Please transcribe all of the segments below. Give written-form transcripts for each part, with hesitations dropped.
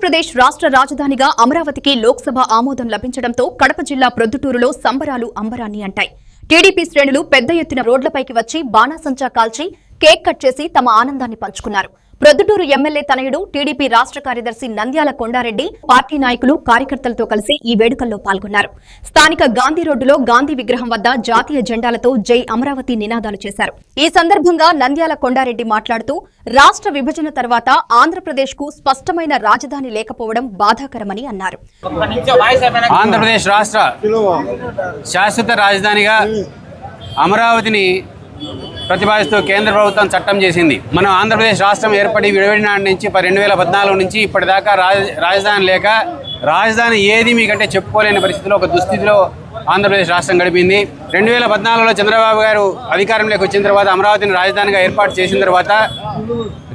ఆంధ్రప్రదేశ్ రాష్ట్ర రాజధానిగా అమరావతికి లోక్సభ ఆమోదం లభించడంతో కడప జిల్లా ప్రొద్దుటూరులో సంబరాలు అంబరాన్ని అంటాయి. టీడీపీ శ్రేణులు పెద్ద ఎత్తున రోడ్లపైకి వచ్చి బాణాసంచా కాల్చి కేక్ కట్ చేసి తమ ఆనందాన్ని పంచుకున్నారు. ప్రొద్దుటూరు ఎమ్మెల్యే తనయుడు టీడీపీ రాష్ట్ర కార్యదర్శి నంద్యాల కొండారెడ్డి పార్టీ నాయకులు కార్యకర్తలతో కలిసి ఈ వేడుకల్లో పాల్గొన్నారు. స్థానిక గాంధీ రోడ్డులో గాంధీ విగ్రహం వద్ద జాతీయ జెండాలతో జై అమరావతి నినాదాలు చేశారు. ఈ సందర్భంగా నంద్యాల కొండారెడ్డి మాట్లాడుతూ రాష్ట్ర విభజన తర్వాత ఆంధ్రప్రదేశ్ కు స్పష్టమైన రాజధాని లేకపోవడం బాధాకరమని అన్నారు. ఆంధ్రప్రదేశ్ రాష్ట్ర శాశ్వత రాజధానిగా అమరావతిని ప్రతిపాదిస్తూ కేంద్ర ప్రభుత్వం చట్టం చేసింది. మనం ఆంధ్రప్రదేశ్ రాష్ట్రం ఏర్పడి విడివడిన నాటి నుంచి 2014 నుంచి ఇప్పటిదాకా రాజధాని లేక రాజధాని ఏది మీకంటే చెప్పుకోలేని పరిస్థితిలో ఒక దుస్థితిలో ఆంధ్రప్రదేశ్ రాష్ట్రం గడిపింది. 2014లో చంద్రబాబు గారు అధికారంలోకి వచ్చిన తర్వాత అమరావతిని రాజధానిగా ఏర్పాటు చేసిన తర్వాత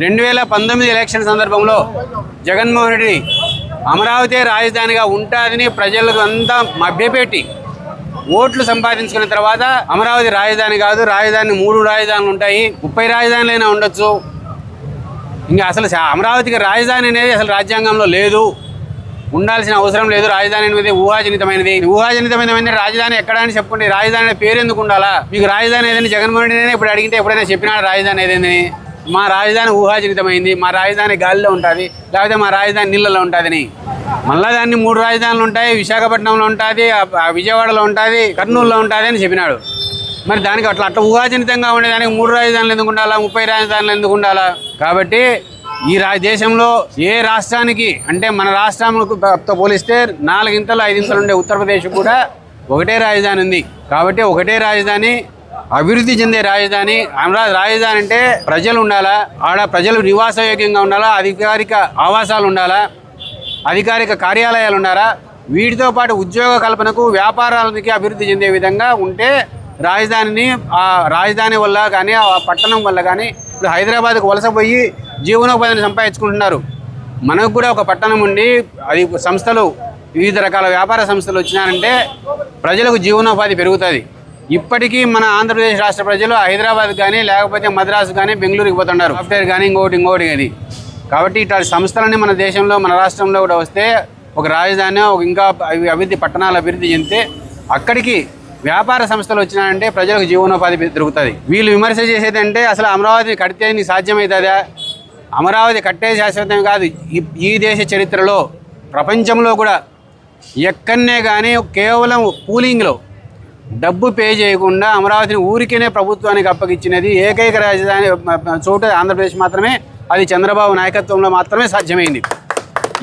2019 ఎలక్షన్ సందర్భంలో జగన్మోహన్ రెడ్డి అమరావతి రాజధానిగా ఉంటుందని ప్రజలకు అంతా మభ్యపెట్టి ఓట్లు సంపాదించుకున్న తర్వాత అమరావతి రాజధాని కాదు, రాజధాని 3 రాజధానులు ఉంటాయి, 30 రాజధానులైనా ఉండొచ్చు, ఇంకా అసలు అమరావతికి రాజధాని అనేది అసలు రాజ్యాంగంలో లేదు, ఉండాల్సిన అవసరం లేదు, రాజధాని అనేది ఊహాజనితమైనది రాజధాని ఎక్కడ అని చెప్పుకుంటే రాజధాని పేరు ఎందుకు ఉండాలా? మీకు రాజధాని ఏదని జగన్మోహన్ రెడ్డి ఇప్పుడు అడిగితే ఎప్పుడైనా చెప్పినాడు రాజధాని ఏదని? మా రాజధాని ఊహాజనితమైంది, మా రాజధాని గాలిలో ఉంటుంది, లేకపోతే మా రాజధాని నీళ్ళలో ఉంటుందని. మళ్ళా దాన్ని 3 రాజధానులు ఉంటాయి, విశాఖపట్నంలో ఉంటుంది, విజయవాడలో ఉంటుంది, కర్నూలులో ఉంటుంది అని చెప్పినాడు. మరి దానికి అట్లా ఊహాజనితంగా ఉండేదానికి 3 రాజధానులు ఎందుకు ఉండాలా, 30 రాజధానులు ఎందుకు ఉండాలా? కాబట్టి ఈ దేశంలో ఏ రాష్ట్రానికి అంటే మన రాష్ట్రంతో పోలిస్తే 4 ఇంతలు 5 ఇంతలు ఉండే ఉత్తరప్రదేశ్ కూడా ఒకటే రాజధాని ఉంది. కాబట్టి ఒకటే రాజధాని, అభివృద్ధి చెందే రాజధాని. అమరావతి రాజధాని అంటే ప్రజలు ఉండాలా, ఆడ ప్రజలు నివాసయోగ్యంగా ఉండాలా, అధికారిక ఆవాసాలు ఉండాలా, అధికారిక కార్యాలయాలు ఉండాలా, వీటితో పాటు ఉద్యోగ కల్పనకు వ్యాపారాలకి అభివృద్ధి చెందే విధంగా ఉంటే రాజధానిని ఆ రాజధాని వల్ల కానీ ఆ పట్టణం వల్ల కానీ ఇప్పుడు హైదరాబాద్కు వలసపోయి జీవనోపాధిని సంపాదించుకుంటున్నారు. మనకు కూడా ఒక పట్టణం ఉండి అది సంస్థలు వివిధ రకాల వ్యాపార సంస్థలు వచ్చినారంటే ప్రజలకు జీవనోపాధి పెరుగుతుంది. ఇప్పటికీ మన ఆంధ్రప్రదేశ్ రాష్ట్ర ప్రజలు హైదరాబాద్ కానీ లేకపోతే మద్రాసు కానీ బెంగళూరుకి పోతున్నారు, సాఫ్ట్వేర్ కానీ ఇంకోటి అది. కాబట్టి ఇట్లాంటి సంస్థలన్నీ మన దేశంలో మన రాష్ట్రంలో కూడా వస్తే ఒక రాజధాని ఒక ఇంకా అభివృద్ధి పట్టణాలు అభివృద్ధి చెందితే అక్కడికి వ్యాపార సంస్థలు వచ్చినాయంటే ప్రజలకు జీవనోపాధి దొరుకుతుంది. వీళ్ళు విమర్శ చేసేది అంటే అసలు అమరావతిని కడితే నీకు సాధ్యమవుతుందా? అమరావతి కట్టే శాశ్వతం కాదు. ఈ దేశ చరిత్రలో ప్రపంచంలో కూడా ఎక్కడనే కానీ కేవలం పూలింగ్లో డబ్బు పే చేయకుండా అమరావతిని ఊరికేనే ప్రభుత్వానికి అప్పగించినది ఏకైక రాజధాని చోట ఆంధ్రప్రదేశ్ మాత్రమే. అది చంద్రబాబు నాయకత్వంలో మాత్రమే సాధ్యమైంది.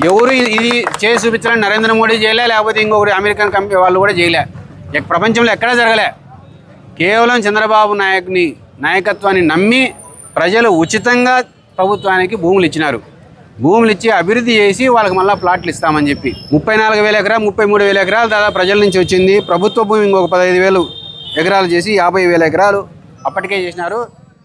ఎవరు ఇది చేసి చూపించాలని నరేంద్ర మోడీ చేయలే, లేకపోతే ఇంకొకటి అమెరికన్ కంపెనీ వాళ్ళు కూడా చేయలే. ప్రపంచంలో ఎక్కడా జరగలే. కేవలం చంద్రబాబు నాయకత్వాన్ని నమ్మి ప్రజలు ఉచితంగా ప్రభుత్వానికి భూములు ఇచ్చినారు. భూములు ఇచ్చి అభివృద్ధి చేసి వాళ్ళకి మళ్ళీ ప్లాట్లు ఇస్తామని చెప్పి 34,000 ఎకరాలు 33,000 ఎకరాలు దాదాపు ప్రజల నుంచి వచ్చింది. ప్రభుత్వ భూమి ఇంకొక 15,000 ఎకరాలు చేసి 50,000 ఎకరాలు అప్పటికే చేసినారు.